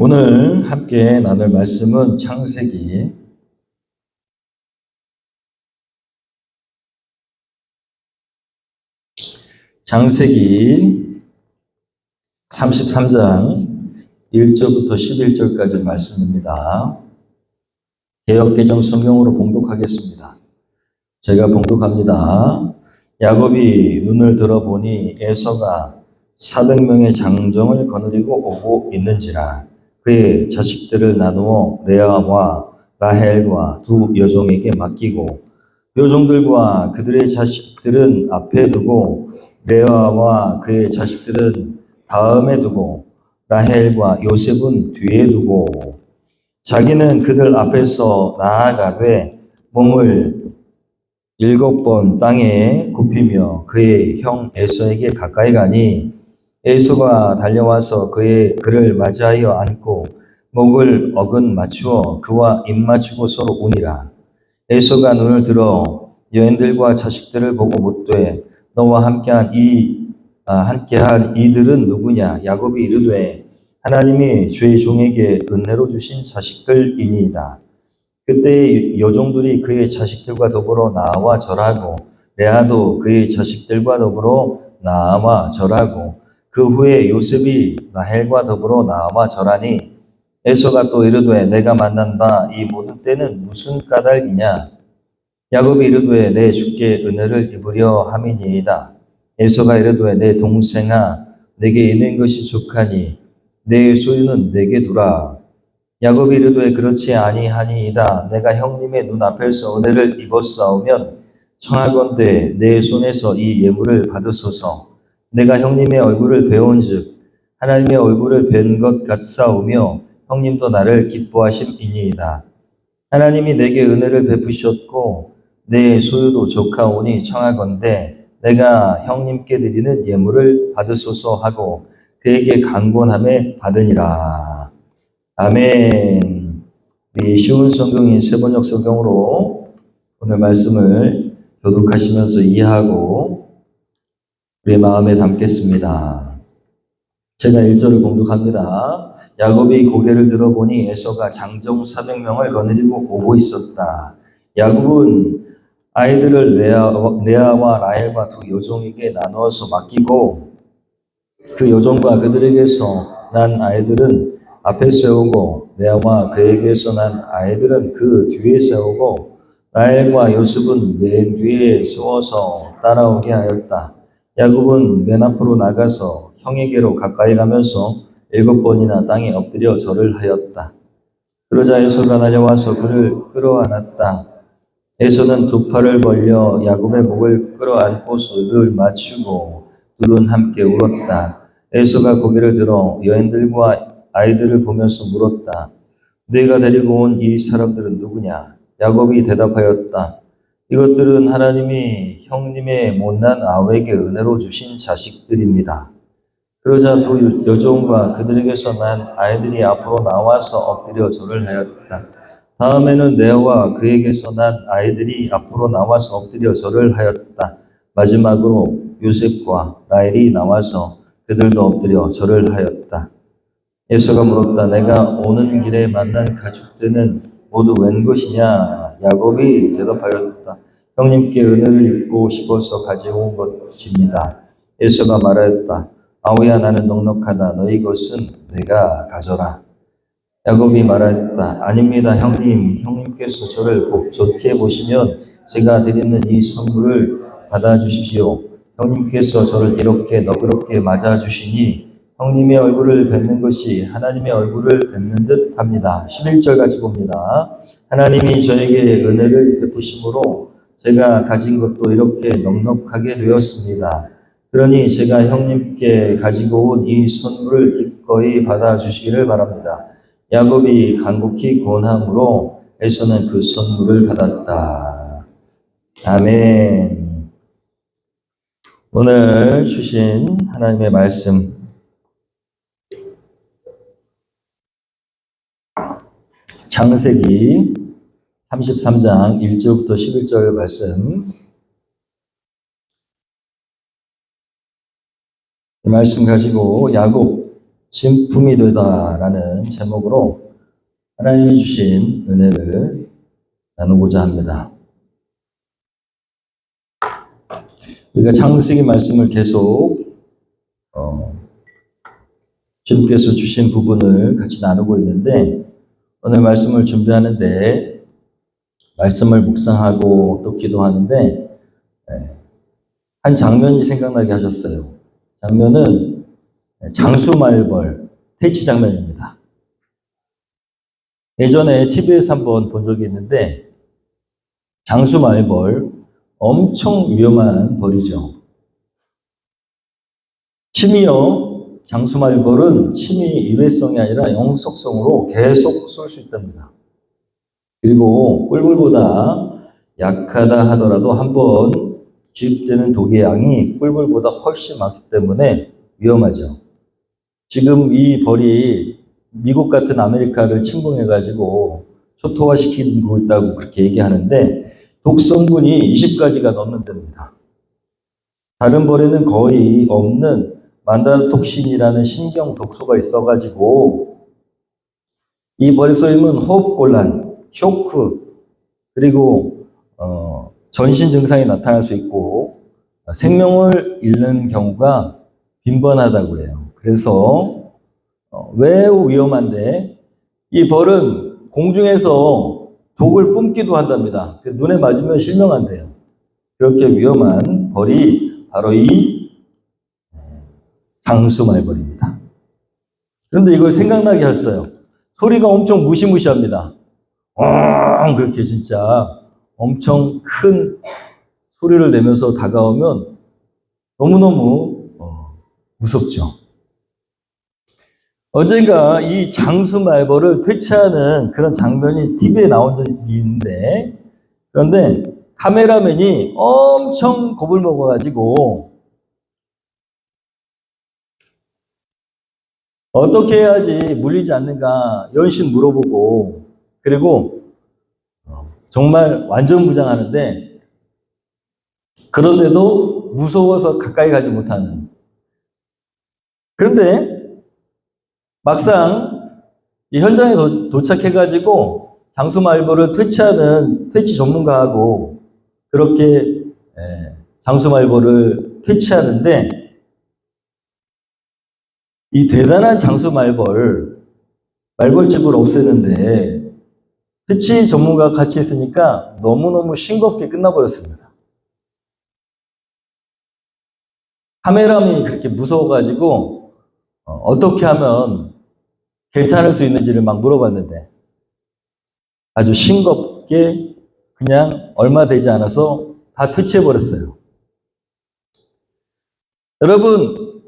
오늘 함께 나눌 말씀은 창세기 33장 1절부터 11절까지 말씀입니다. 개역개정 성경으로 봉독하겠습니다. 제가 봉독합니다. 야곱이 눈을 들어보니 에서가 400명의 장정을 거느리고 오고 있는지라 그의 자식들을 나누어 레아와 라헬과 두 여종에게 맡기고 여종들과 그들의 자식들은 앞에 두고 레아와 그의 자식들은 다음에 두고 라헬과 요셉은 뒤에 두고 자기는 그들 앞에서 나아가되 몸을 7번 땅에 굽히며 그의 형 에서에게 가까이 가니 에서가 달려와서 그를 맞이하여 안고 목을 어긋 맞추어 그와 입 맞추고 서로 우니라. 에서가 눈을 들어 여인들과 자식들을 보고 묻되 너와 함께한 이들은 누구냐? 야곱이 이르되 하나님이 주의 종에게 은혜로 주신 자식들이니이다. 그때 여종들이 그의 자식들과 더불어 나와 절하고 레아도 그의 자식들과 더불어 나와 절하고 그 후에 요셉이 라헬과 더불어 나와 절하니 에서가 또 이르되 내가 만난 바 이 모든 때는 무슨 까닭이냐? 야곱이 이르되 내 주께 은혜를 입으려 함이니이다. 에서가 이르되 내 동생아 내게 있는 것이 족하니 내 소유는 내게 두라. 야곱이 이르되 그렇지 아니하니이다. 내가 형님의 눈앞에서 은혜를 입었사오면 청하건대 내 손에서 이 예물을 받으소서. 내가 형님의 얼굴을 배온즉 하나님의 얼굴을 뵌 것 같사오며 형님도 나를 기뻐하심이니이다. 하나님이 내게 은혜를 베푸셨고 내 소유도 족하오니 청하건대 내가 형님께 드리는 예물을 받으소서 하고 그에게 간곤함에 받으니라. 아멘. 우리 쉬운 성경인 세번역 성경으로 오늘 말씀을 교독하시면서 이해하고 우리의 마음에 담겠습니다. 제가 1절을 봉독합니다. 야곱이 고개를 들어보니 에서가 장정 400명을 거느리고 오고 있었다. 야곱은 아이들을 레아와 라헬과 두 여종에게 나누어서 맡기고 그 여종과 그들에게서 난 아이들은 앞에 세우고 레아와 그에게서 난 아이들은 그 뒤에 세우고 라헬과 요셉은 맨 뒤에 세워서 따라오게 하였다. 야곱은 맨 앞으로 나가서 형에게로 가까이 가면서 7번이나 땅에 엎드려 절을 하였다. 그러자 에서가 달려와서 그를 끌어안았다. 에서는 두 팔을 벌려 야곱의 목을 끌어안고 손을 맞추고 둘은 함께 울었다. 에서가 고개를 들어 여인들과 아이들을 보면서 물었다. 네가 데리고 온 이 사람들은 누구냐? 야곱이 대답하였다. 이것들은 하나님이 형님의 못난 아우에게 은혜로 주신 자식들입니다. 그러자 두 여종과 그들에게서 난 아이들이 앞으로 나와서 엎드려 절을 하였다. 다음에는 레아와 그에게서 난 아이들이 앞으로 나와서 엎드려 절을 하였다. 마지막으로 요셉과 라헬이 나와서 그들도 엎드려 절을 하였다. 에서가 물었다. 내가 오는 길에 만난 가축들은 모두 웬 것이냐? 야곱이 대답하였다. 형님께 은혜를 입고 싶어서 가져온 것입니다. 에서가 말하였다. 아우야 나는 넉넉하다. 너희 것은 내가 가져라. 야곱이 말하였다. 아닙니다 형님. 형님께서 저를 좋게 보시면 제가 드리는 이 선물을 받아주십시오. 형님께서 저를 이렇게 너그럽게 맞아주시니 형님의 얼굴을 뵙는 것이 하나님의 얼굴을 뵙는 듯 합니다. 11절 같이 봅니다. 하나님이 저에게 은혜를 베푸심으로 제가 가진 것도 이렇게 넉넉하게 되었습니다. 그러니 제가 형님께 가지고 온 이 선물을 기꺼이 받아주시기를 바랍니다. 야곱이 간곡히 권함으로 에서는 그 선물을 받았다. 아멘. 오늘 주신 하나님의 말씀 창세기 33장 1절부터 11절 말씀. 이 말씀 가지고 야곱 진품이 되다라는 제목으로 하나님이 주신 은혜를 나누고자 합니다. 우리가 창세기 말씀을 계속 주님께서 주신 부분을 같이 나누고 있는데, 오늘 말씀을 준비하는데 말씀을 묵상하고 또 기도하는데 한 장면이 생각나게 하셨어요. 장면은 장수말벌 퇴치 장면입니다. 예전에 TV에서 한번 본 적이 있는데, 장수말벌 엄청 위험한 벌이죠. 침이요, 장수말벌은 침이 일회성이 아니라 영속성으로 계속 쏠 수 있답니다. 그리고 꿀벌보다 약하다 하더라도 한번 주입되는 독의 양이 꿀벌보다 훨씬 많기 때문에 위험하죠. 지금 이 벌이 미국 같은 아메리카를 침공해가지고 초토화시키고 있다고 그렇게 얘기하는데, 독성분이 20가지가 넘는답니다. 다른 벌에는 거의 없는 만다톡신이라는 신경 독소가 있어가지고 이 벌에 쏘이면 호흡곤란, 쇼크, 그리고 전신 증상이 나타날 수 있고 생명을 잃는 경우가 빈번하다고 해요. 그래서 매우 위험한데, 이 벌은 공중에서 독을 뿜기도 한답니다. 눈에 맞으면 실명한대요. 그렇게 위험한 벌이 바로 이 장수말벌입니다. 그런데 이걸 생각나게 했어요. 소리가 엄청 무시무시합니다. 그렇게 진짜 엄청 큰 소리를 내면서 다가오면 너무너무 무섭죠. 언젠가 이 장수말벌을 퇴치하는 그런 장면이 TV에 나온 적이 있는데, 그런데 카메라맨이 엄청 겁을 먹어가지고 어떻게 해야지 물리지 않는가 연신 물어보고, 그리고 정말 완전무장하는데 그런데도 무서워서 가까이 가지 못하는. 그런데 막상 이 현장에 도착해가지고 장수말벌을 퇴치하는 퇴치 전문가하고 그렇게 장수말벌을 퇴치하는데, 이 대단한 말벌집을 없애는데 퇴치 전문가가 같이 있으니까 너무너무 싱겁게 끝나버렸습니다. 카메라맨이 그렇게 무서워가지고 어떻게 하면 괜찮을 수 있는지를 막 물어봤는데 아주 싱겁게 그냥 얼마 되지 않아서 다 퇴치해버렸어요. 여러분,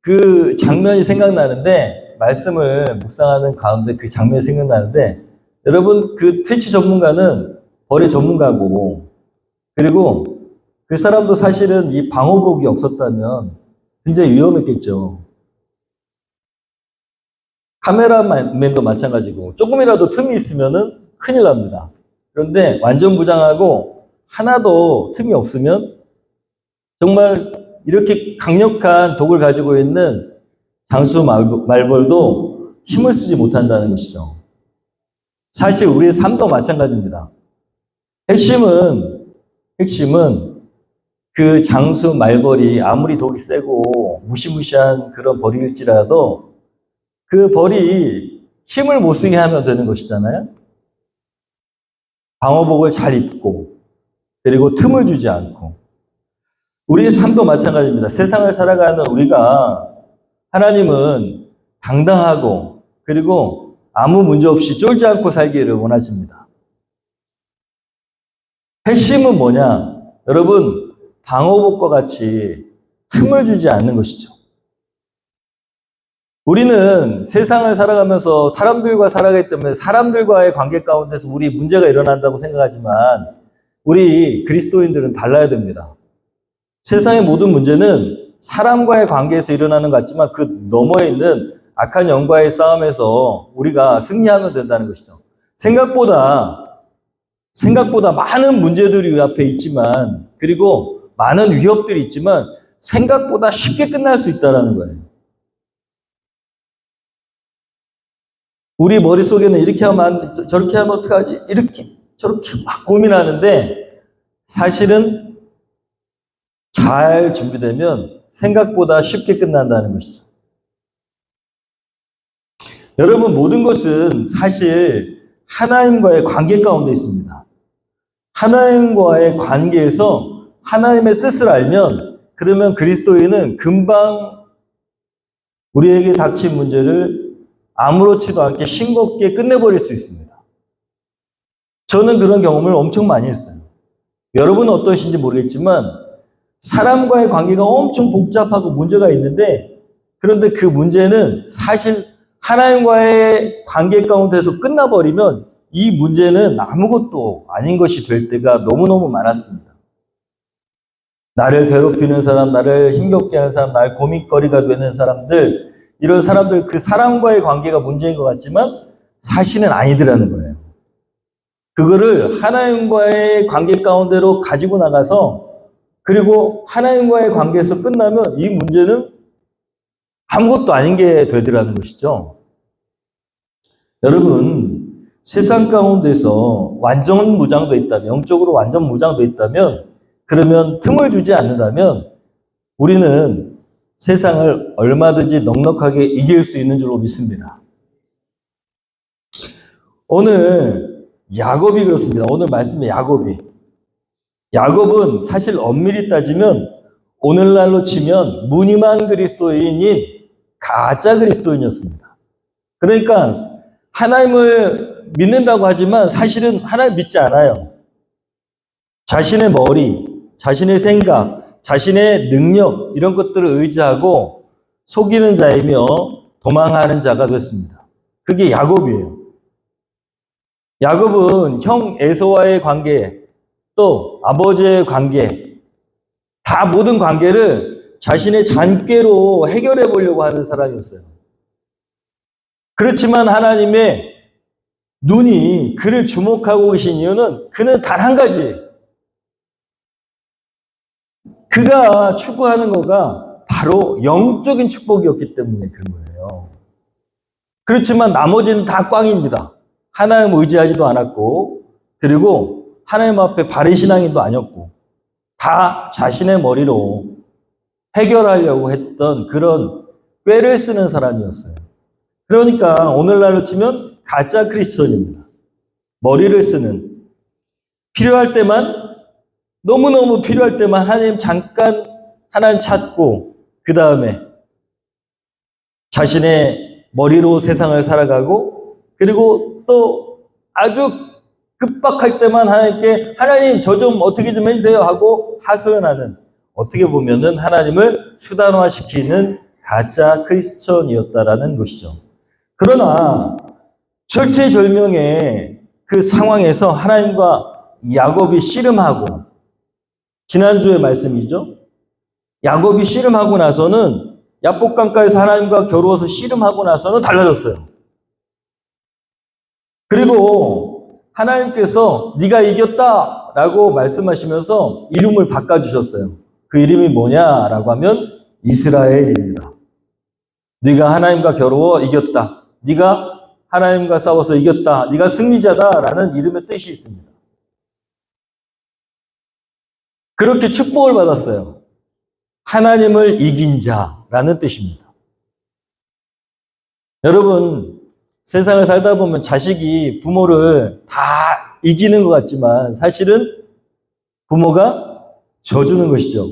그 장면이 생각나는데, 말씀을 묵상하는 가운데 그 장면이 생각나는데, 여러분, 그 퇴치 전문가는 벌의 전문가고, 그리고 그 사람도 사실은 이 방호복이 없었다면 굉장히 위험했겠죠. 카메라맨도 마찬가지고 조금이라도 틈이 있으면은 큰일 납니다. 그런데 완전 무장하고 하나도 틈이 없으면 정말 이렇게 강력한 독을 가지고 있는 장수말벌도 힘을 쓰지 못한다는 것이죠. 사실 우리의 삶도 마찬가지입니다. 핵심은 그 장수말벌이 아무리 독이 세고 무시무시한 그런 벌일지라도 그 벌이 힘을 못 쓰게 하면 되는 것이잖아요. 방호복을 잘 입고, 그리고 틈을 주지 않고. 우리의 삶도 마찬가지입니다. 세상을 살아가는 우리가, 하나님은 당당하고 그리고 아무 문제 없이 쫄지 않고 살기를 원하십니다. 핵심은 뭐냐? 여러분, 방호복과 같이 틈을 주지 않는 것이죠. 우리는 세상을 살아가면서 사람들과 살아가기 때문에 사람들과의 관계 가운데서 우리 문제가 일어난다고 생각하지만, 우리 그리스도인들은 달라야 됩니다. 세상의 모든 문제는 사람과의 관계에서 일어나는 것 같지만 그 너머에 있는 악한 영과의 싸움에서 우리가 승리하면 된다는 것이죠. 생각보다 많은 문제들이 우리 앞에 있지만, 그리고 많은 위협들이 있지만 생각보다 쉽게 끝날 수 있다는 거예요. 우리 머릿속에는 이렇게 하면 안 돼, 저렇게 하면 어떡하지? 이렇게, 저렇게 막 고민하는데 사실은 잘 준비되면 생각보다 쉽게 끝난다는 것이죠. 여러분, 모든 것은 사실 하나님과의 관계 가운데 있습니다. 하나님과의 관계에서 하나님의 뜻을 알면 그러면 그리스도인은 금방 우리에게 닥친 문제를 아무렇지도 않게 싱겁게 끝내버릴 수 있습니다. 저는 그런 경험을 엄청 많이 했어요. 여러분은 어떠신지 모르겠지만 사람과의 관계가 엄청 복잡하고 문제가 있는데 그런데 그 문제는 사실 하나님과의 관계 가운데서 끝나버리면 이 문제는 아무것도 아닌 것이 될 때가 너무너무 많았습니다. 나를 괴롭히는 사람, 나를 힘겹게 하는 사람, 나를 고민거리가 되는 사람들, 이런 사람들 그 사람과의 관계가 문제인 것 같지만 사실은 아니더라는 거예요. 그거를 하나님과의 관계 가운데로 가지고 나가서 그리고 하나님과의 관계에서 끝나면 이 문제는 아무것도 아닌 게 되더라는 것이죠. 여러분, 세상 가운데서 완전 무장돼 있다면, 영적으로 완전 무장돼 있다면, 그러면 틈을 주지 않는다면 우리는 세상을 얼마든지 넉넉하게 이길 수 있는 줄로 믿습니다. 오늘 야곱이 그렇습니다. 오늘 말씀의 야곱이. 야곱은 사실 엄밀히 따지면 오늘날로 치면 무늬만 그리스도인인 가짜 그리스도인이었습니다. 그러니까 하나님을 믿는다고 하지만 사실은 하나님 믿지 않아요. 자신의 머리, 자신의 생각, 자신의 능력 이런 것들을 의지하고 속이는 자이며 도망하는 자가 됐습니다. 그게 야곱이에요. 야곱은 형 에서와의 관계, 또 아버지의 관계, 다 모든 관계를 자신의 잔꾀로 해결해 보려고 하는 사람이었어요. 그렇지만 하나님의 눈이 그를 주목하고 계신 이유는 그는 단 한 가지. 그가 추구하는 거가 바로 영적인 축복이었기 때문에 그런 거예요. 그렇지만 나머지는 다 꽝입니다. 하나님 의지하지도 않았고, 그리고 하나님 앞에 바른 신앙인도 아니었고, 다 자신의 머리로 해결하려고 했던 그런 꾀를 쓰는 사람이었어요. 그러니까 오늘날로 치면 가짜 크리스천입니다. 머리를 쓰는. 필요할 때만, 너무너무 필요할 때만 하나님 잠깐 하나님 찾고 그 다음에 자신의 머리로 세상을 살아가고 그리고 또 아주 급박할 때만 하나님께 하나님 저 좀 어떻게 좀 해주세요 하고 하소연하는 어떻게 보면은 하나님을 수단화시키는 가짜 크리스천이었다라는 것이죠. 그러나 절체절명의 그 상황에서 하나님과 야곱이 씨름하고 지난주의 말씀이죠. 야곱이 씨름하고 나서는 야복강가에서 하나님과 겨루어서 씨름하고 나서는 달라졌어요. 그리고 하나님께서 네가 이겼다라고 말씀하시면서 이름을 바꿔주셨어요. 그 이름이 뭐냐라고 하면 이스라엘입니다. 네가 하나님과 겨루어 이겼다. 네가 하나님과 싸워서 이겼다. 네가 승리자다라는 이름의 뜻이 있습니다. 그렇게 축복을 받았어요. 하나님을 이긴 자라는 뜻입니다. 여러분, 세상을 살다 보면 자식이 부모를 다 이기는 것 같지만 사실은 부모가 져주는 것이죠.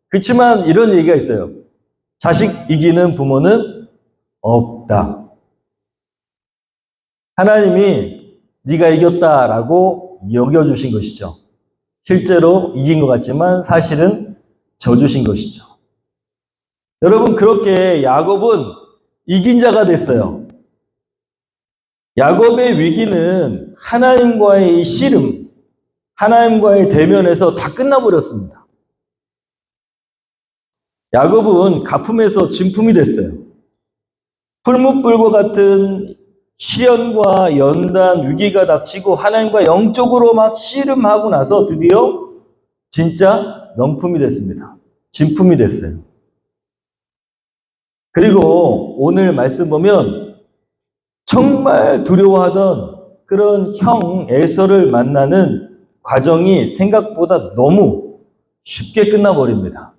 그렇지만 이런 얘기가 있어요. 자식 이기는 부모는 없다. 하나님이 네가 이겼다라고 여겨주신 것이죠. 실제로 이긴 것 같지만 사실은 져주신 것이죠. 여러분, 그렇게 야곱은 이긴 자가 됐어요. 야곱의 위기는 하나님과의 씨름, 하나님과의 대면에서 다 끝나버렸습니다. 야곱은 가품에서 진품이 됐어요. 풀무불과 같은 시련과 연단, 위기가 닥치고 하나님과 영적으로 막 씨름하고 나서 드디어 진짜 명품이 됐습니다. 진품이 됐어요. 그리고 오늘 말씀 보면 정말 두려워하던 그런 형 에서를 만나는 과정이 생각보다 너무 쉽게 끝나버립니다.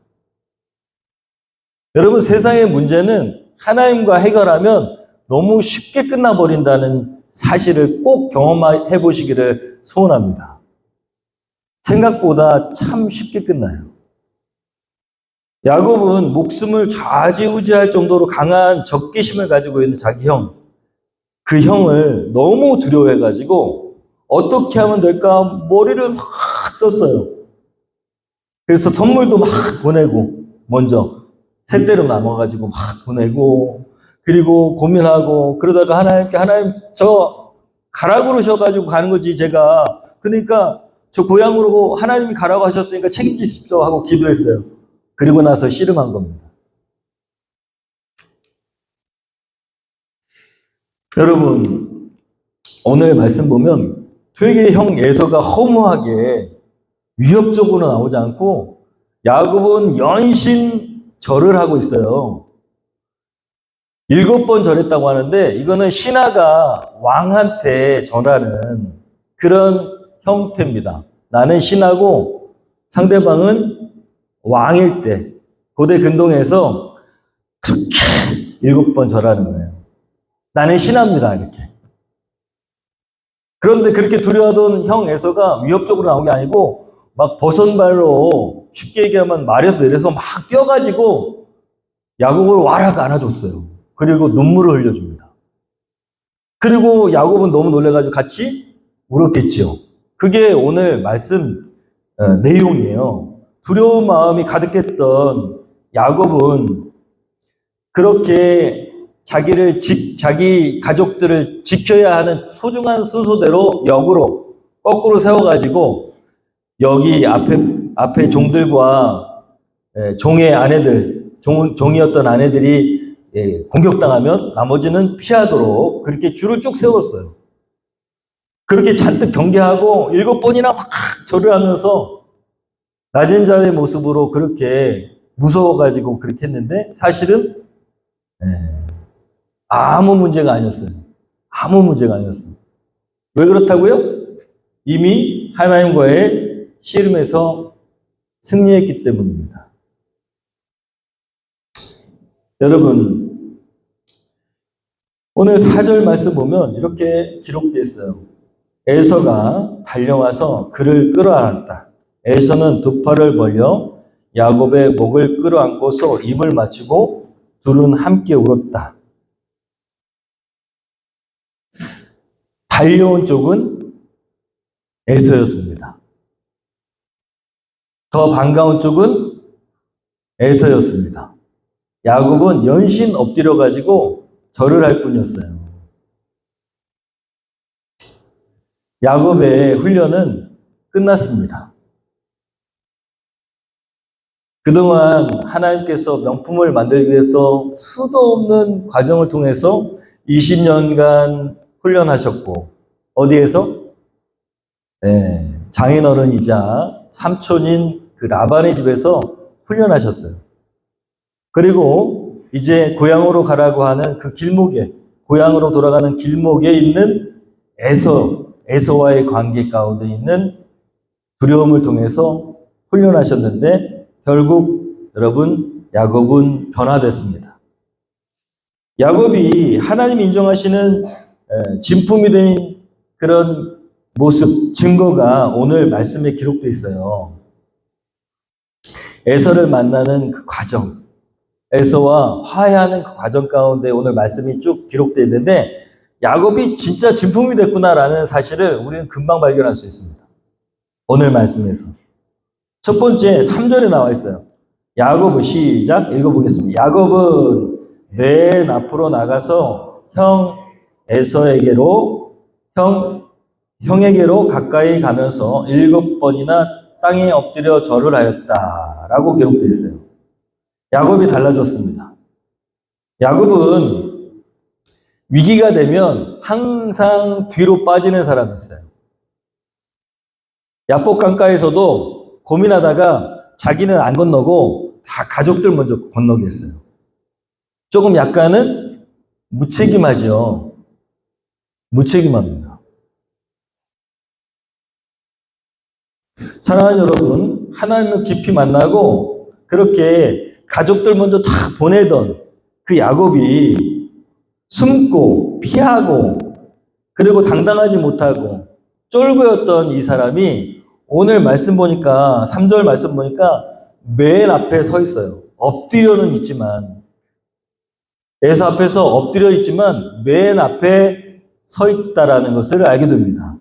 여러분, 세상의 문제는 하나님과 해결하면 너무 쉽게 끝나버린다는 사실을 꼭 경험해 보시기를 소원합니다. 생각보다 참 쉽게 끝나요. 야곱은 목숨을 좌지우지할 정도로 강한 적개심을 가지고 있는 자기 형, 그 형을 너무 두려워해가지고 어떻게 하면 될까 머리를 막 썼어요. 그래서 선물도 막 보내고, 먼저 셋대로 나눠가지고 막 보내고, 그리고 고민하고, 그러다가 하나님 저 가라고 그러셔가지고 가는 거지 제가. 그러니까 저 고향으로 하나님이 가라고 하셨으니까 책임지십시오 하고 기도했어요. 그리고 나서 씨름한 겁니다. 여러분, 오늘 말씀 보면 되게 형 에서가 허무하게 위협적으로 나오지 않고 야곱은 연신 절을 하고 있어요. 7번 절했다고 하는데 이거는 신하가 왕한테 절하는 그런 형태입니다. 나는 신하고 상대방은 왕일 때 고대 근동에서 그렇게 7번 절하는 거예요. 나는 신하입니다, 이렇게. 그런데 그렇게 두려워하던 형 에서가 위협적으로 나온 게 아니고 막 버선발로, 쉽게 얘기하면 말에서 내려서 막 뛰어가지고 야곱을 와락 안아줬어요. 그리고 눈물을 흘려줍니다. 그리고 야곱은 너무 놀래가지고 같이 울었겠지요. 그게 오늘 말씀 내용이에요. 두려운 마음이 가득했던 야곱은 그렇게 자기 가족들을 지켜야 하는 소중한 순서대로 역으로 거꾸로 세워가지고 여기 앞에 종들과 종의 아내들, 종이었던 아내들이 공격당하면 나머지는 피하도록 그렇게 줄을 쭉 세웠어요. 그렇게 잔뜩 경계하고 7번이나 막 절을 하면서 낮은 자의 모습으로 그렇게 무서워가지고 그렇게 했는데 사실은 아무 문제가 아니었어요. 아무 문제가 아니었어요. 왜 그렇다고요? 이미 하나님과의 씨름에서 승리했기 때문입니다. 여러분, 오늘 4절 말씀 보면 이렇게 기록되어 있어요. 에서가 달려와서 그를 끌어안았다. 에서는 두 팔을 벌려 야곱의 목을 끌어안고서 입을 맞추고 둘은 함께 울었다. 달려온 쪽은 에서였습니다. 더 반가운 쪽은 에서였습니다. 야곱은 연신 엎드려 가지고 절을 할 뿐이었어요. 야곱의 훈련은 끝났습니다. 그동안 하나님께서 명품을 만들기 위해서 수도 없는 과정을 통해서 20년간 훈련하셨고, 어디에서? 장인어른이자 삼촌인 그 라반의 집에서 훈련하셨어요. 그리고 이제 고향으로 가라고 하는 그 길목에, 고향으로 돌아가는 길목에 있는 에서와의 관계 가운데 있는 두려움을 통해서 훈련하셨는데 결국 여러분 야곱은 변화됐습니다. 야곱이 하나님 인정하시는 진품이 된 그런 모습, 증거가 오늘 말씀에 기록되어 있어요. 에서를 만나는 그 과정, 에서와 화해하는 그 과정 가운데 오늘 말씀이 쭉 기록되어 있는데 야곱이 진짜 진품이 됐구나라는 사실을 우리는 금방 발견할 수 있습니다. 오늘 말씀에서. 첫 번째 3절에 나와 있어요. 야곱은 시작 읽어보겠습니다. 야곱은 맨 앞으로 나가서 형 에서에게로 형에게로 가까이 가면서 7번이나 땅에 엎드려 절을 하였다라고 기록되어 있어요. 야곱이 달라졌습니다. 야곱은 위기가 되면 항상 뒤로 빠지는 사람이었어요. 야복 강가에서도 고민하다가 자기는 안 건너고 다 가족들 먼저 건너게 했어요. 조금 약간은 무책임하죠. 무책임합니다. 사랑하는 여러분, 하나님을 깊이 만나고 그렇게 가족들 먼저 다 보내던 그 야곱이 숨고 피하고 그리고 당당하지 못하고 쫄보였던 이 사람이 오늘 말씀 보니까 3절 말씀 보니까 맨 앞에 서 있어요. 엎드려는 있지만 에서 앞에서 엎드려 있지만 맨 앞에 서 있다라는 것을 알게 됩니다.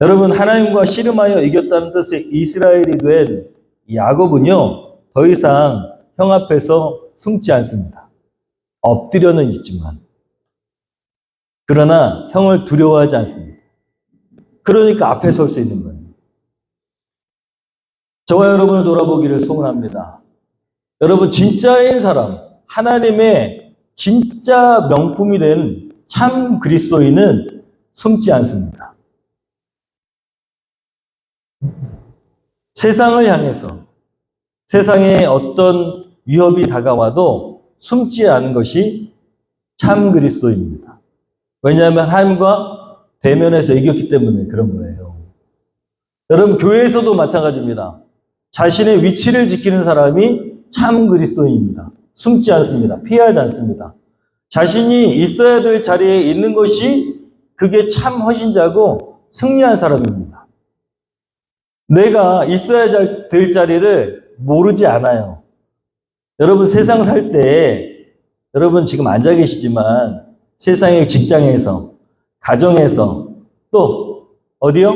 여러분, 하나님과 씨름하여 이겼다는 뜻의 이스라엘이 된 야곱은요, 더 이상 형 앞에서 숨지 않습니다. 엎드려는 있지만. 그러나 형을 두려워하지 않습니다. 그러니까 앞에 설 수 있는 거예요. 저와 여러분을 돌아보기를 소원합니다. 여러분, 진짜인 사람, 하나님의 진짜 명품이 된 참 그리스도인은 숨지 않습니다. 세상을 향해서 세상에 어떤 위협이 다가와도 숨지 않은 것이 참 그리스도인입니다. 왜냐하면 하나님과 대면해서 이겼기 때문에 그런 거예요. 여러분, 교회에서도 마찬가지입니다. 자신의 위치를 지키는 사람이 참 그리스도인입니다. 숨지 않습니다. 피하지 않습니다. 자신이 있어야 될 자리에 있는 것이 그게 참 헌신자고 승리한 사람입니다. 내가 있어야 될 자리를 모르지 않아요. 여러분, 세상 살 때 여러분 지금 앉아 계시지만 세상의 직장에서, 가정에서, 또 어디요?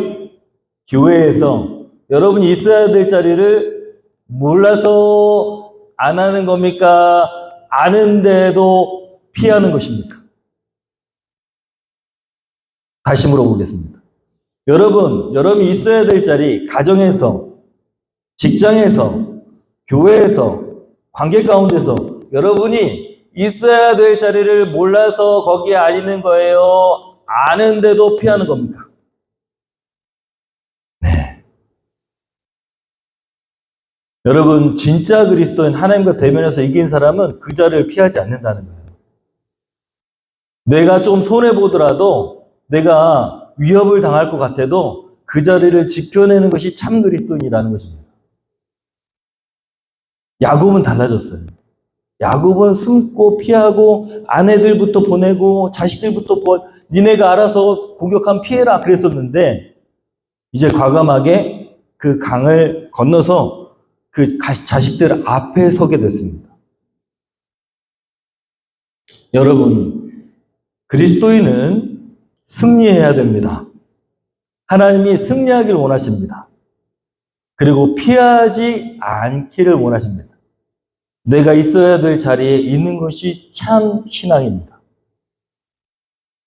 교회에서 여러분이 있어야 될 자리를 몰라서 안 하는 겁니까? 아는데도 피하는 것입니까? 다시 물어보겠습니다. 여러분이 있어야 될 자리, 가정에서, 직장에서, 교회에서, 관계 가운데서 여러분이 있어야 될 자리를 몰라서 거기에 안 있는 거예요? 아는데도 피하는 겁니까? 네. 여러분, 진짜 그리스도인 하나님과 대면해서 이긴 사람은 그 자리를 피하지 않는다는 거예요. 내가 좀 손해보더라도 내가 위협을 당할 것 같아도 그 자리를 지켜내는 것이 참 그리스도인이라는 것입니다. 야곱은 달라졌어요. 야곱은 숨고 피하고 아내들부터 보내고 자식들부터 니네가 알아서 공격하면 피해라 그랬었는데 이제 과감하게 그 강을 건너서 그 자식들 앞에 서게 됐습니다. 여러분, 그리스도인은 승리해야 됩니다. 하나님이 승리하기를 원하십니다. 그리고 피하지 않기를 원하십니다. 내가 있어야 될 자리에 있는 것이 참 신앙입니다.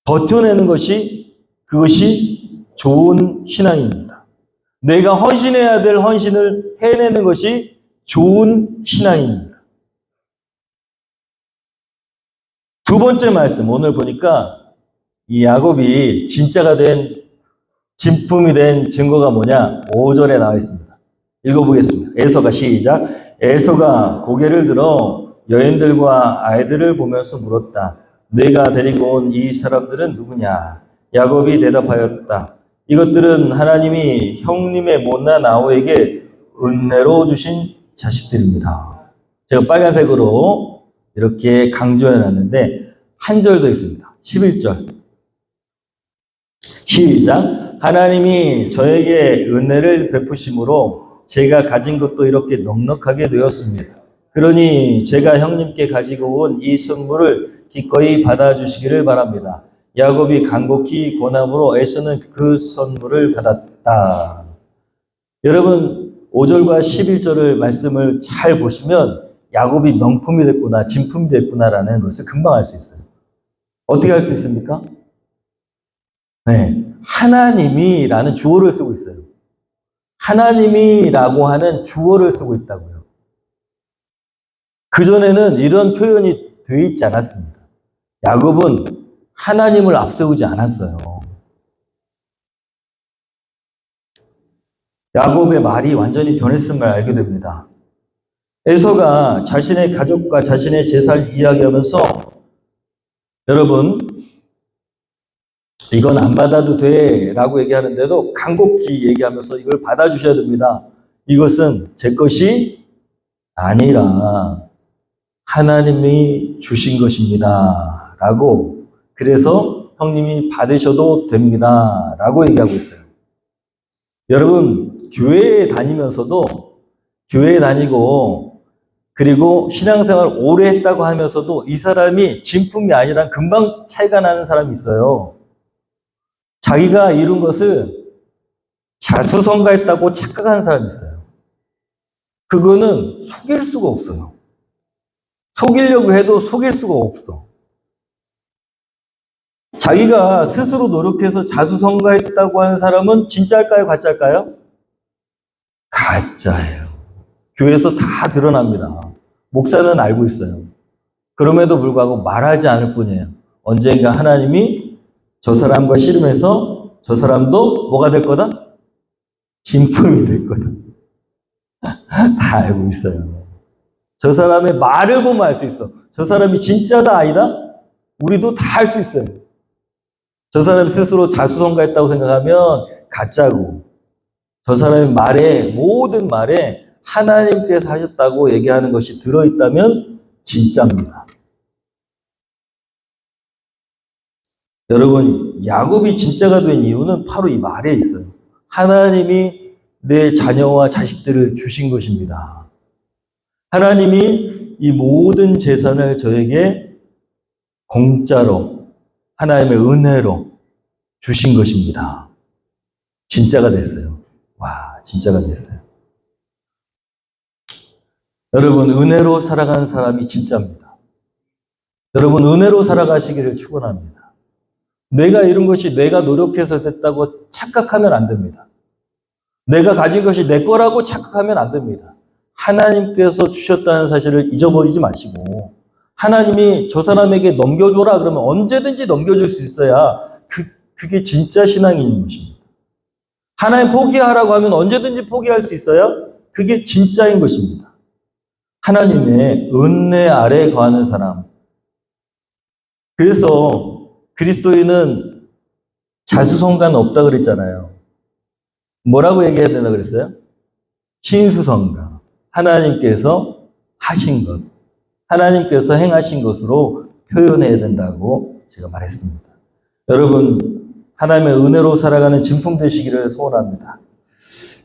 버텨내는 것이 그것이 좋은 신앙입니다. 내가 헌신해야 될 헌신을 해내는 것이 좋은 신앙입니다. 두 번째 말씀, 오늘 보니까 이 야곱이 진짜가 된, 진품이 된 증거가 뭐냐? 5절에 나와 있습니다. 읽어보겠습니다. 에서가 시작. 에서가 고개를 들어 여인들과 아이들을 보면서 물었다. 내가 데리고 온 이 사람들은 누구냐? 야곱이 대답하였다. 이것들은 하나님이 형님의 못난 아우에게 은혜로 주신 자식들입니다. 제가 빨간색으로 이렇게 강조해놨는데 한 절 더 있습니다. 11절. 시작. 하나님이 저에게 은혜를 베푸심으로 제가 가진 것도 이렇게 넉넉하게 되었습니다. 그러니 제가 형님께 가지고 온 이 선물을 기꺼이 받아주시기를 바랍니다. 야곱이 간곡히 고남으로 에서는 그 선물을 받았다. 여러분, 5절과 11절을 말씀을 잘 보시면 야곱이 명품이 됐구나, 진품이 됐구나라는 것을 금방 알 수 있어요. 어떻게 알 수 있습니까? 네, 하나님이라는 주어를 쓰고 있어요. 하나님이라고 하는 주어를 쓰고 있다고요. 그전에는 이런 표현이 되어 있지 않았습니다. 야곱은 하나님을 앞세우지 않았어요. 야곱의 말이 완전히 변했음을 알게 됩니다. 에서가 자신의 가족과 자신의 재산을 이야기하면서 여러분, 이건 안 받아도 돼 라고 얘기하는데도 간곡히 얘기하면서 이걸 받아주셔야 됩니다. 이것은 제 것이 아니라 하나님이 주신 것입니다 라고, 그래서 형님이 받으셔도 됩니다 라고 얘기하고 있어요. 여러분, 교회에 다니면서도, 교회에 다니고 그리고 신앙생활 오래 했다고 하면서도 이 사람이 진품이 아니라 금방 차이가 나는 사람이 있어요. 자기가 이룬 것을 자수성가했다고 착각하는 사람이 있어요. 그거는 속일 수가 없어요. 속이려고 해도 속일 수가 없어. 자기가 스스로 노력해서 자수성가했다고 하는 사람은 진짜일까요? 가짜일까요? 가짜예요. 교회에서 다 드러납니다. 목사는 알고 있어요. 그럼에도 불구하고 말하지 않을 뿐이에요. 언젠가 하나님이 저 사람과 씨름해서 저 사람도 뭐가 될 거다? 진품이 될 거다. 다 알고 있어요. 저 사람의 말을 보면 알 수 있어. 저 사람이 진짜다 아니다? 우리도 다 알 수 있어요. 저 사람이 스스로 자수성가했다고 생각하면 가짜고, 저 사람의 말에, 모든 말에 하나님께서 하셨다고 얘기하는 것이 들어있다면 진짜입니다. 여러분, 야곱이 진짜가 된 이유는 바로 이 말에 있어요. 하나님이 내 자녀와 자식들을 주신 것입니다. 하나님이 이 모든 재산을 저에게 공짜로, 하나님의 은혜로 주신 것입니다. 진짜가 됐어요. 와, 진짜가 됐어요. 여러분, 은혜로 살아가는 사람이 진짜입니다. 여러분, 은혜로 살아가시기를 축원합니다. 내가 이룬 것이 내가 노력해서 됐다고 착각하면 안 됩니다. 내가 가진 것이 내 거라고 착각하면 안 됩니다. 하나님께서 주셨다는 사실을 잊어버리지 마시고, 하나님이 저 사람에게 넘겨줘라 그러면 언제든지 넘겨줄 수 있어야 그게 진짜 신앙인 것입니다. 하나님 포기하라고 하면 언제든지 포기할 수 있어야 그게 진짜인 것입니다. 하나님의 은혜 아래 거하는 사람. 그래서 그리스도인은 자수성가는 없다 그랬잖아요. 뭐라고 얘기해야 되나 그랬어요? 신수성가. 하나님께서 하신 것, 하나님께서 행하신 것으로 표현해야 된다고 제가 말했습니다. 여러분, 하나님의 은혜로 살아가는 진품 되시기를 소원합니다.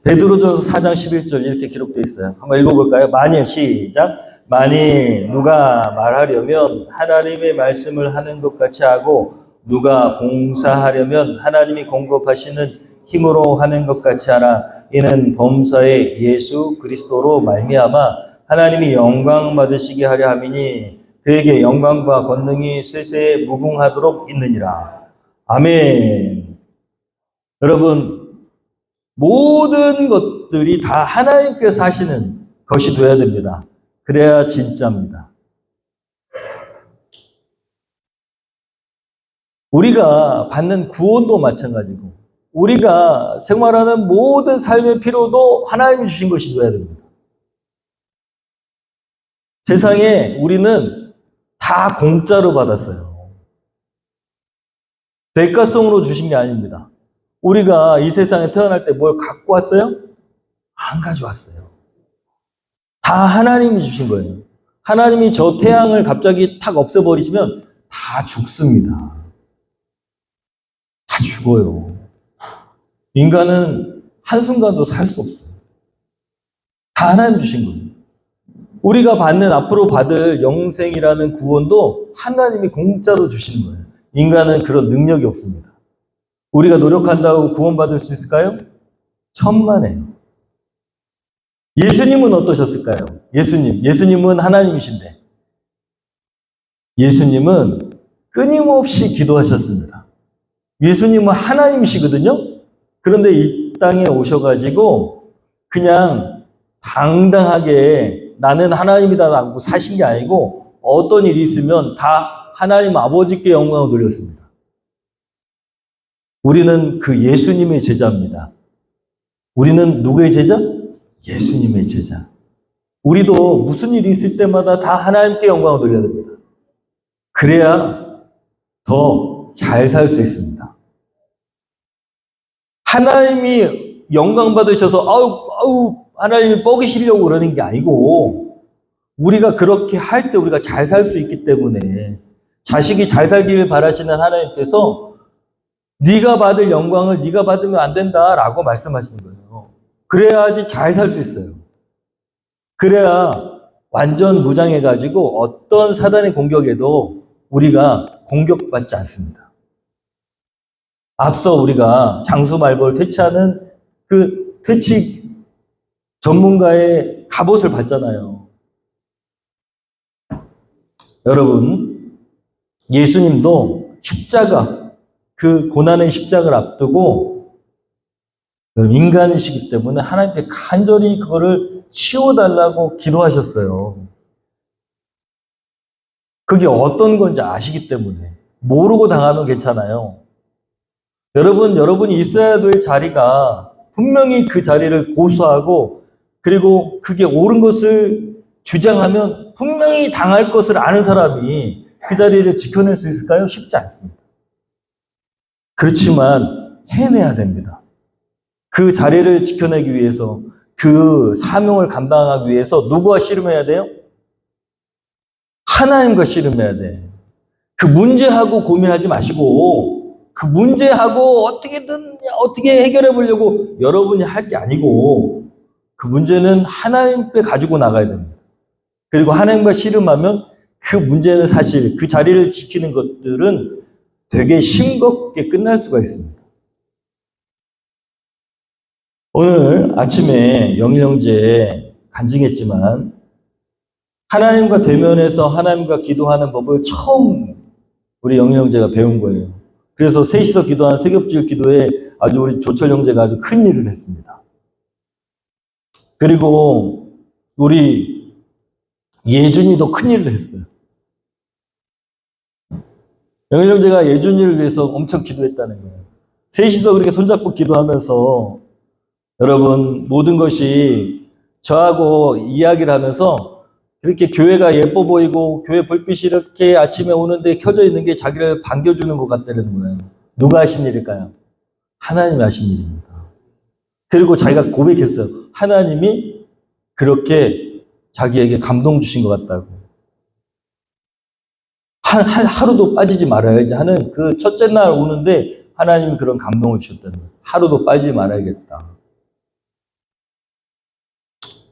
베드로전서 4장 11절 이렇게 기록되어 있어요. 한번 읽어볼까요? 만일, 시작. 만일 누가 말하려면 하나님의 말씀을 하는 것 같이 하고, 누가 봉사하려면 하나님이 공급하시는 힘으로 하는 것 같이 하라. 이는 범사의 예수 그리스도로 말미암아 하나님이 영광 받으시게 하려 함이니 그에게 영광과 권능이 세세에 무궁하도록 있느니라. 아멘. 여러분, 모든 것들이 다 하나님께서 하시는 것이 되어야 됩니다. 그래야 진짜입니다. 우리가 받는 구원도 마찬가지고, 우리가 생활하는 모든 삶의 필요도 하나님이 주신 것이 되어야 됩니다. 세상에 우리는 다 공짜로 받았어요. 대가성으로 주신 게 아닙니다. 우리가 이 세상에 태어날 때 뭘 갖고 왔어요? 안 가져왔어요. 다 하나님이 주신 거예요. 하나님이 저 태양을 갑자기 탁 없애버리시면 다 죽습니다. 다 죽어요. 인간은 한순간도 살 수 없어요. 다 하나님 주신 거예요. 우리가 받는, 앞으로 받을 영생이라는 구원도 하나님이 공짜로 주시는 거예요. 인간은 그런 능력이 없습니다. 우리가 노력한다고 구원받을 수 있을까요? 천만에요. 예수님은 어떠셨을까요? 예수님은 하나님이신데, 예수님은 끊임없이 기도하셨습니다. 예수님은 하나님이시거든요? 그런데 이 땅에 오셔가지고 그냥 당당하게 나는 하나님이다라고 사신 게 아니고, 어떤 일이 있으면 다 하나님 아버지께 영광을 돌렸습니다. 우리는 그 예수님의 제자입니다. 우리는 누구의 제자? 예수님의 제자. 우리도 무슨 일이 있을 때마다 다 하나님께 영광을 돌려야 됩니다. 그래야 더 잘 살 수 있습니다. 하나님이 영광 받으셔서 아우 하나님이 뻐기시려고 그러는 게 아니고 우리가 그렇게 할 때 우리가 잘 살 수 있기 때문에 자식이 잘 살기를 바라시는 하나님께서 네가 받을 영광을 네가 받으면 안 된다라고 말씀하시는 거예요. 그래야지 잘 살 수 있어요. 그래야 완전 무장해가지고 어떤 사단의 공격에도 우리가 공격받지 않습니다. 앞서 우리가 장수말벌 퇴치하는 그 퇴치 전문가의 갑옷을 봤잖아요. 여러분, 예수님도 십자가, 그 고난의 십자가를 앞두고 인간이시기 때문에 하나님께 간절히 그거를 치워달라고 기도하셨어요. 그게 어떤 건지 아시기 때문에. 모르고 당하면 괜찮아요. 여러분이 있어야 될 자리가 분명히 그 자리를 고수하고 그리고 그게 옳은 것을 주장하면 분명히 당할 것을 아는 사람이 그 자리를 지켜낼 수 있을까요? 쉽지 않습니다. 그렇지만 해내야 됩니다. 그 자리를 지켜내기 위해서 그 사명을 감당하기 위해서 누구와 씨름해야 돼요? 하나님과 씨름해야 돼. 그 문제하고 고민하지 마시고 그 문제하고 어떻게 해결해 보려고 여러분이 할 게 아니고 그 문제는 하나님께 가지고 나가야 됩니다. 그리고 하나님과 씨름하면 그 문제는 사실 그 자리를 지키는 것들은 되게 싱겁게 끝날 수가 있습니다. 오늘 아침에 영일형제에 간증했지만 하나님과 대면해서 하나님과 기도하는 법을 처음 우리 영일형제가 배운 거예요. 그래서 셋이서 기도하는 세겹질 기도에 아주 우리 조철 형제가 아주 큰 일을 했습니다. 그리고 우리 예준이도 큰 일을 했어요. 영일형제가 예준이를 위해서 엄청 기도했다는 거예요. 셋이서 그렇게 손잡고 기도하면서 여러분 모든 것이 저하고 이야기를 하면서 그렇게 교회가 예뻐 보이고 교회 불빛이 이렇게 아침에 오는데 켜져 있는 게 자기를 반겨주는 것 같다는 거예요. 누가 하신 일일까요? 하나님이 하신 일입니다. 그리고 자기가 고백했어요. 하나님이 그렇게 자기에게 감동 주신 것 같다고. 하루도 빠지지 말아야지 하는 그 첫째 날 오는데 하나님이 그런 감동을 주셨다는 거예요. 하루도 빠지지 말아야겠다.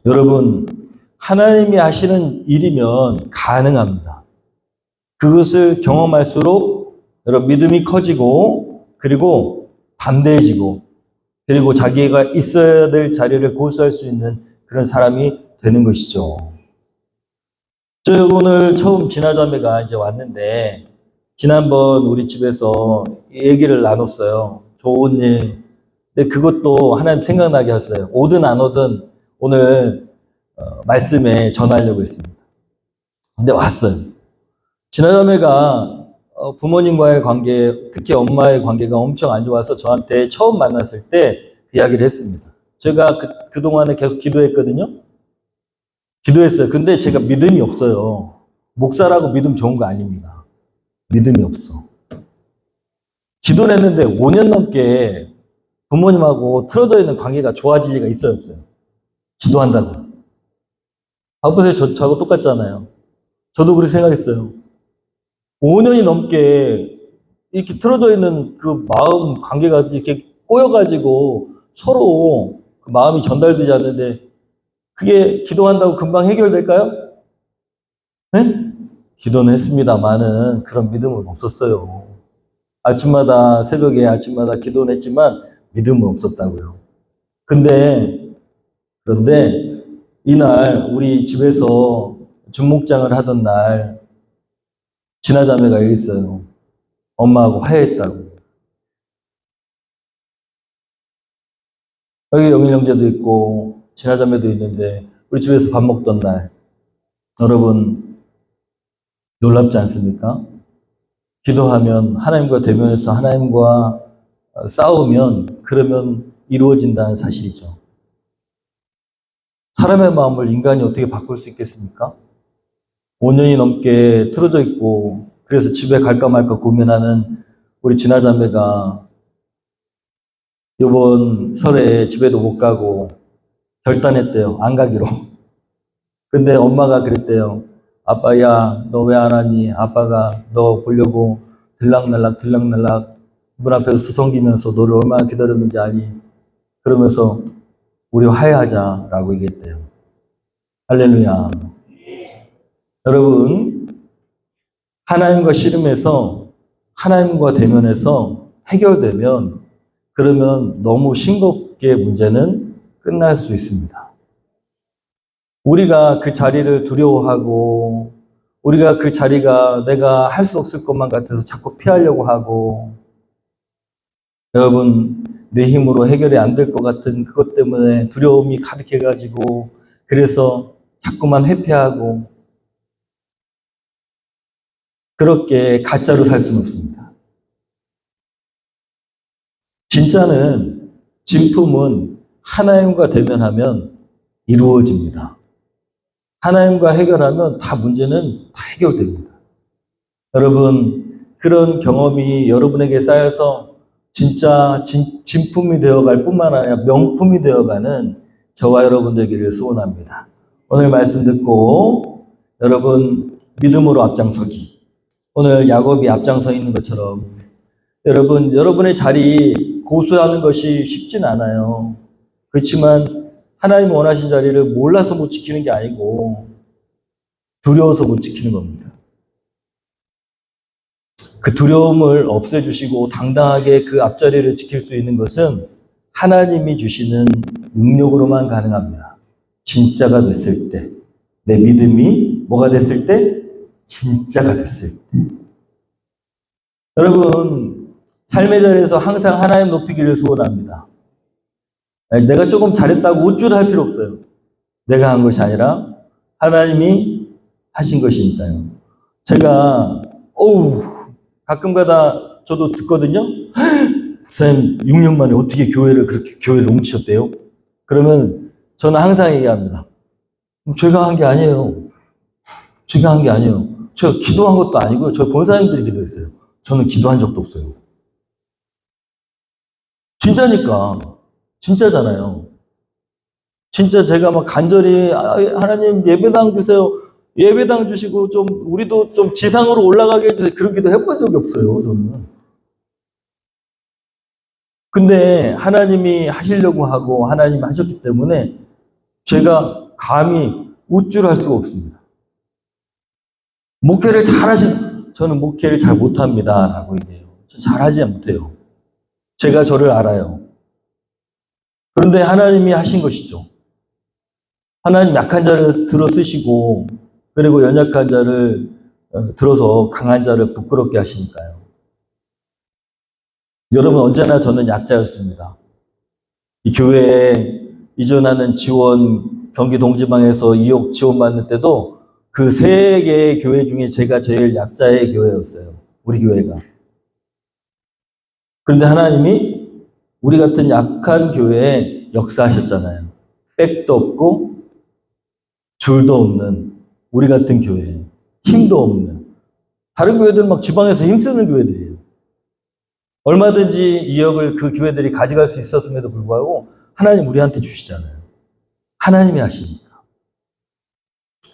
여러분, 하나님이 하시는 일이면 가능합니다. 그것을 경험할수록 여러분 믿음이 커지고 그리고 담대해지고 그리고 자기가 있어야 될 자리를 고수할 수 있는 그런 사람이 되는 것이죠. 저 오늘 처음 진화자매가 이제 왔는데 지난번 우리 집에서 얘기를 나눴어요. 좋은 일. 근데 그것도 하나님 생각나게 하셨어요. 오든 안 오든 오늘 말씀에 전하려고 했습니다. 근데 왔어요. 진화자매가 부모님과의 관계, 특히 엄마의 관계가 엄청 안 좋아서 저한테 처음 만났을 때 그 이야기를 했습니다. 제가 그동안에 계속 기도했거든요. 기도했어요. 근데 제가 믿음이 없어요. 목사라고 믿음 좋은 거 아닙니다. 믿음이 없어. 기도를 했는데 5년 넘게 부모님하고 틀어져 있는 관계가 좋아질 리가 있어요, 없어요? 기도한다고. 아버지 저하고 똑같잖아요. 저도 그렇게 생각했어요. 5년이 넘게 이렇게 틀어져 있는 그 마음 관계가 이렇게 꼬여가지고 서로 그 마음이 전달되지 않는데 그게 기도한다고 금방 해결될까요? 네? 기도는 했습니다만은 그런 믿음은 없었어요. 새벽에 아침마다 기도는 했지만 믿음은 없었다고요. 그런데 이날 우리 집에서 준목장을 하던 날 진화자매가 여기 있어요. 엄마하고 화해했다고. 여기 영일 형제도 있고 진화자매도 있는데 우리 집에서 밥 먹던 날 여러분 놀랍지 않습니까? 기도하면 하나님과 대면해서 하나님과 싸우면 그러면 이루어진다는 사실이죠. 사람의 마음을 인간이 어떻게 바꿀 수 있겠습니까? 5년이 넘게 틀어져 있고 그래서 집에 갈까 말까 고민하는 우리 진화자매가 요번 설에 집에도 못 가고 결단했대요. 안 가기로. 근데 엄마가 그랬대요. 아빠, 야, 너 왜 안 하니? 아빠가 너 보려고 들락날락 문 앞에서 수성기면서 너를 얼마나 기다렸는지 아니? 그러면서 우리 화해하자라고 얘기했대요. 할렐루야. 여러분, 하나님과 씨름해서 하나님과 대면해서 해결되면 그러면 너무 싱겁게 문제는 끝날 수 있습니다. 우리가 그 자리를 두려워하고 우리가 그 자리가 내가 할 수 없을 것만 같아서 자꾸 피하려고 하고 여러분 내 힘으로 해결이 안 될 것 같은 그것 때문에 두려움이 가득해가지고 그래서 자꾸만 회피하고 그렇게 가짜로 살 수는 없습니다. 진짜는 진품은 하나님과 대면하면 이루어집니다. 하나님과 해결하면 다 문제는 다 해결됩니다. 여러분 그런 경험이 여러분에게 쌓여서 진짜 진품이 되어갈 뿐만 아니라 명품이 되어가는 저와 여러분 되기를 소원합니다. 오늘 말씀 듣고 여러분 믿음으로 앞장서기. 오늘 야곱이 앞장서 있는 것처럼 여러분 여러분의 자리 고수하는 것이 쉽진 않아요. 그렇지만 하나님 원하신 자리를 몰라서 못 지키는 게 아니고 두려워서 못 지키는 겁니다. 그 두려움을 없애주시고 당당하게 그 앞자리를 지킬 수 있는 것은 하나님이 주시는 능력으로만 가능합니다. 진짜가 됐을 때, 내 믿음이 뭐가 됐을 때? 진짜가 됐을 때. 여러분, 삶의 자리에서 항상 하나님 높이기를 소원합니다. 내가 조금 잘했다고 우쭐 할 필요 없어요. 내가 한 것이 아니라 하나님이 하신 것이니까요. 제가 가끔가다 저도 듣거든요. 목사님 6년 만에 어떻게 그렇게 교회를 옮기셨대요? 그러면 저는 항상 얘기합니다. 제가 한 게 아니에요. 제가 한 게 아니에요. 제가 기도한 것도 아니고요. 저희 본사님들이 기도했어요. 저는 기도한 적도 없어요. 진짜니까. 진짜잖아요. 진짜 제가 막 간절히 하나님 예배당 주세요. 예배당 주시고 좀 우리도 좀 지상으로 올라가게 해주세요. 그런 기도 해본 적이 없어요. 저는. 근데 하나님이 하시려고 하고 하나님이 하셨기 때문에 제가 감히 우쭐할 수가 없습니다. 목회를 저는 목회를 잘 못합니다. 라고 얘기해요. 잘하지 못해요. 제가 저를 알아요. 그런데 하나님이 하신 것이죠. 하나님 약한 자를 들어 쓰시고 그리고 연약한 자를 들어서 강한 자를 부끄럽게 하시니까요. 여러분 언제나 저는 약자였습니다. 이 교회에 이전하는 지원 경기 동지방에서 2억 지원받는 때도 그 3개의 교회 중에 제가 제일 약자의 교회였어요. 우리 교회가. 그런데 하나님이 우리 같은 약한 교회에 역사하셨잖아요. 백도 없고 줄도 없는 우리 같은 교회, 힘도 없는 다른 교회들은 막 지방에서 힘쓰는 교회들이에요. 얼마든지 2억을 그 교회들이 가져갈 수 있었음에도 불구하고 하나님 우리한테 주시잖아요. 하나님이 하시니까.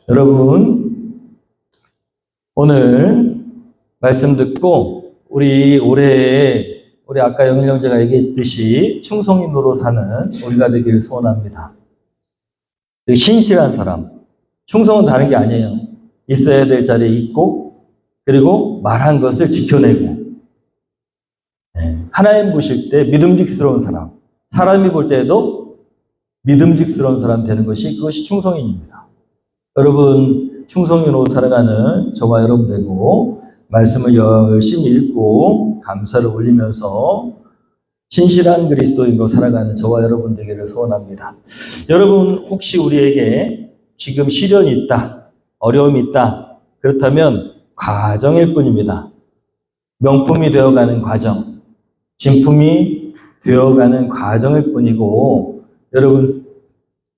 여러분 오늘 말씀 듣고 우리 올해에 우리 아까 영일 형제가 얘기했듯이 충성인으로 사는 우리가 되기를 소원합니다. 신실한 사람. 충성은 다른 게 아니에요. 있어야 될 자리에 있고 그리고 말한 것을 지켜내고 하나님 보실 때 믿음직스러운 사람. 사람이 볼 때에도 믿음직스러운 사람 되는 것이 그것이 충성인입니다. 여러분 충성인으로 살아가는 저와 여러분 되고 말씀을 열심히 읽고 감사를 올리면서 신실한 그리스도인으로 살아가는 저와 여러분 되기를 소원합니다. 여러분 혹시 우리에게 지금 시련이 있다, 어려움이 있다, 그렇다면 과정일 뿐입니다. 명품이 되어가는 과정, 진품이 되어가는 과정일 뿐이고 여러분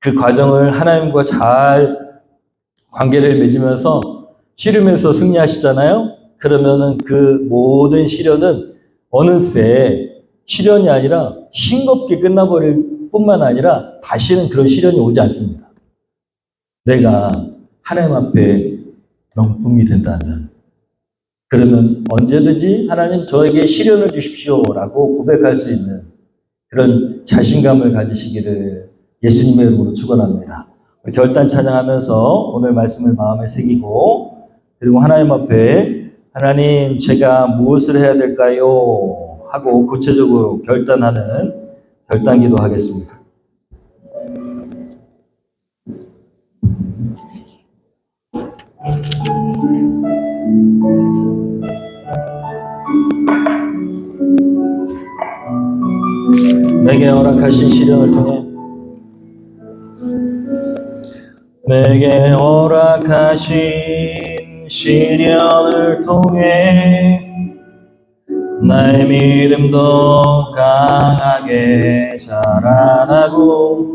그 과정을 하나님과 잘 관계를 맺으면서 씨름에서 승리하시잖아요. 그러면은 그 모든 시련은 어느새 시련이 아니라 싱겁게 끝나버릴 뿐만 아니라 다시는 그런 시련이 오지 않습니다. 내가 하나님 앞에 명품이 된다면, 그러면 언제든지 하나님 저에게 시련을 주십시오라고 고백할 수 있는 그런 자신감을 가지시기를 예수님의 이름으로 축원합니다. 결단 찬양하면서 오늘 말씀을 마음에 새기고, 그리고 하나님 앞에 하나님 제가 무엇을 해야 될까요? 하고 구체적으로 결단하는 결단기도 하겠습니다. 내게 허락하신 시련을 통해, 내게 허락하신 시련을 통해 나의 믿음도 강하게 자라나고,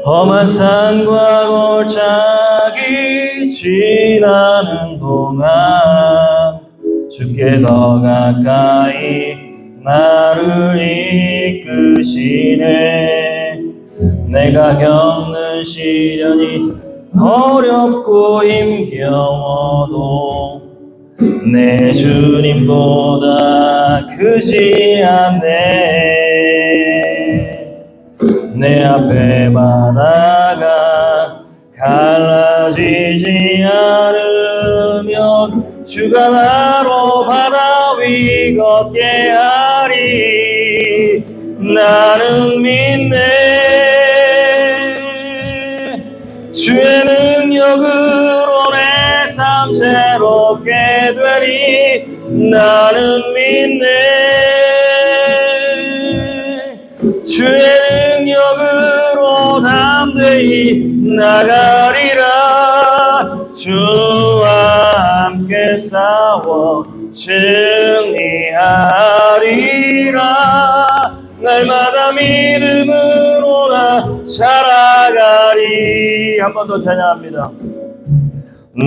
험한 산과 골짜기 지나는 동안 주께 더 가까이 나를 이끄시네. 내가 겪는 시련이 어렵고 힘겨워도 내 주님보다 크지 않네. 내 앞에 바다가 갈라지지 않으면 주가 나로 바다 위 걷게 하리. 나는 믿네. 주의 능력으로 내 삶 새롭게 되리. 나는 믿네. 주의 능력으로 담대히 나가리라. 주와 함께 싸워 승리하리라. 날마다 믿음으로 나 살아가리. 한 번 더 찬양합니다.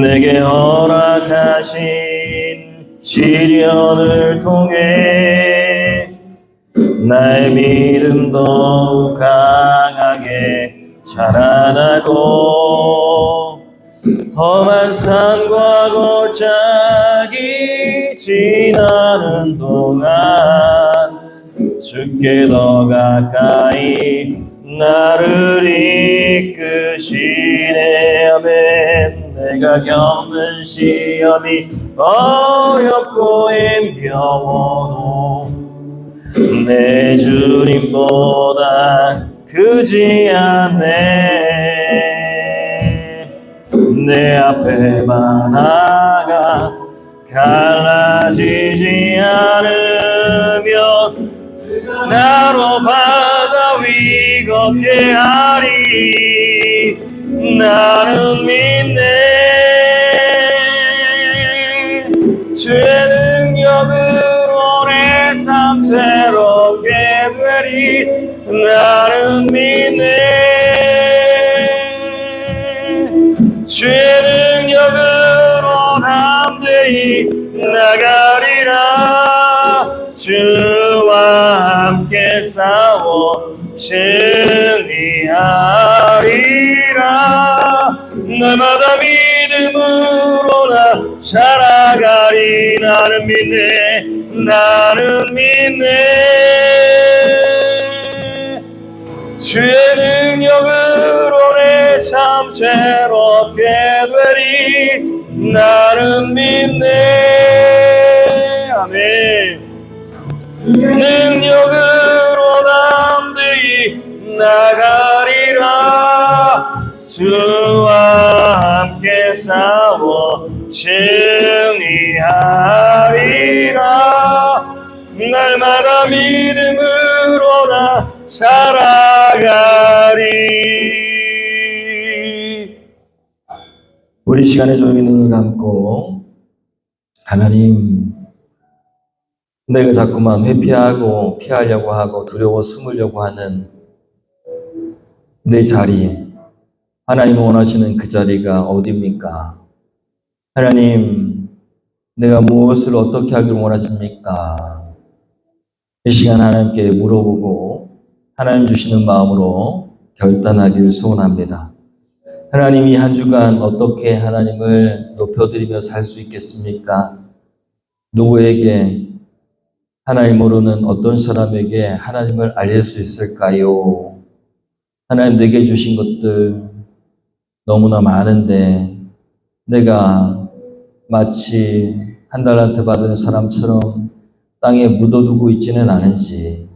내게 허락하신 시련을 통해 나의 믿음도 강하게 자라나고, 험한 산과 골짜기 지나는 동안 주께 더 가까이 나를 이끄시네. 아멘. 내가 겪는 시험이 어렵고 힘겨워도 내 주님보다 크지 않네. 내 앞에 바다가 갈라지지 않으면 나로 바다 위 걷게 하리. 나는 믿네. 주의 능력으로 내 삶 새롭게 되리. 나는 믿네. 주의 능력으로 담대히 나가리라. 주와 함께 싸워 승리하리라. 날마다 믿음으로 나 살아가리. 나는 믿네. 나는 믿네. 주의 능력으로 내 삶 새롭게 되리. 나는 믿네. 아멘. 능력으로 담대히 나가리라. 주와 함께 싸워 승리하리라. 날마다 믿음으로 나 살아가리. 우리 시간에 조용히 눈을 감고, 하나님, 내가 자꾸만 회피하고 피하려고 하고 두려워 숨으려고 하는 내 자리, 하나님 원하시는 그 자리가 어디입니까? 하나님, 내가 무엇을 어떻게 하길 원하십니까? 이 시간 하나님께 물어보고 하나님 주시는 마음으로 결단하기를 소원합니다. 하나님이 한 주간 어떻게 하나님을 높여드리며 살 수 있겠습니까? 누구에게, 하나님 모르는 어떤 사람에게 하나님을 알릴 수 있을까요? 하나님 내게 주신 것들 너무나 많은데 내가 마치 한 달란트 받은 사람처럼 땅에 묻어두고 있지는 않은지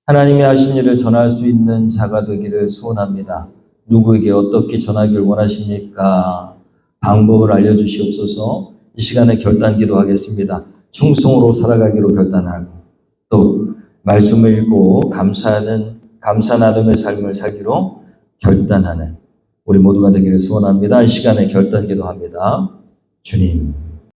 하나님이 하신 일을 전할 수 있는 자가 되기를 소원합니다. 누구에게 어떻게 전하기를 원하십니까? 방법을 알려주시옵소서. 이 시간에 결단 기도하겠습니다. 충성으로 살아가기로 결단하고 또 말씀을 읽고 감사 나눔의 삶을 살기로 결단하는 우리 모두가 되기를 소원합니다. 이 시간에 결단 기도합니다. 주님,